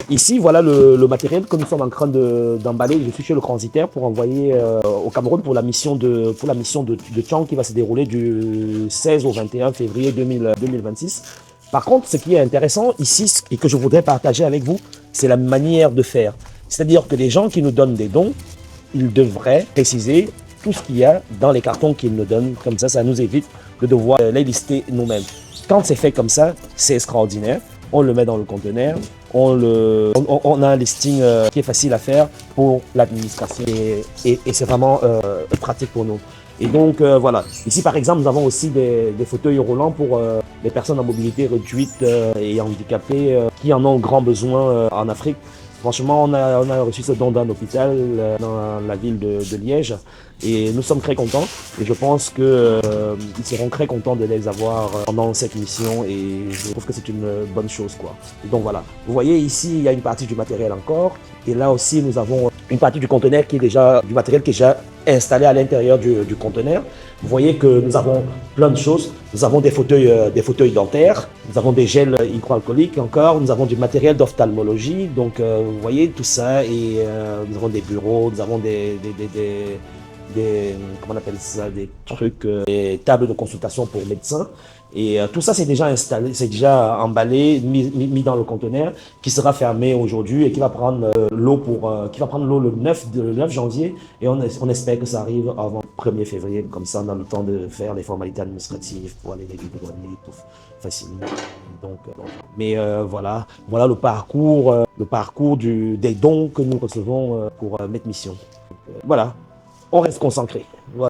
Ici, voilà le matériel que nous sommes en train d'emballer. Je suis chez le transitaire pour envoyer au Cameroun pour la mission de Tchang qui va se dérouler du 16 au 21 février 2026. Par contre, ce qui est intéressant ici et que je voudrais partager avec vous, c'est la manière de faire. C'est-à-dire que les gens qui nous donnent des dons, ils devraient préciser tout ce qu'il y a dans les cartons qu'ils nous donnent. Comme ça nous évite de devoir les lister nous-mêmes. Quand c'est fait comme ça, c'est extraordinaire. On le met dans le conteneur, on a un listing qui est facile à faire pour l'administration et c'est vraiment pratique pour nous. Et donc voilà, ici par exemple nous avons aussi des fauteuils roulants pour les personnes en mobilité réduite et handicapées qui en ont grand besoin en Afrique. Franchement, on a reçu ce don d'un hôpital dans la ville de Liège et nous sommes très contents et je pense qu'ils seront très contents de les avoir pendant cette mission et je trouve que c'est une bonne chose, quoi. Et donc voilà, vous voyez ici, il y a une partie du matériel encore et là aussi nous avons une partie du conteneur qui est déjà, du matériel qui est déjà installé à l'intérieur du conteneur. Vous voyez que nous avons plein de choses. Nous avons des fauteuils dentaires, nous avons des gels hydroalcooliques encore, nous avons du matériel d'ophtalmologie. Donc vous voyez tout ça et nous avons des bureaux, nous avons comment on appelle ça, des trucs, des tables de consultation pour médecins. Et tout ça, c'est déjà installé, c'est déjà emballé, mis dans le conteneur, qui sera fermé aujourd'hui et qui va prendre qui va prendre l'eau le 9 janvier. Et on espère que ça arrive avant le 1er février, comme ça, on a le temps de faire les formalités administratives pour aller les douaniers, tout facilement. Donc, mais voilà le parcours des dons que nous recevons pour Metmission. Voilà, on reste concentré. Voilà.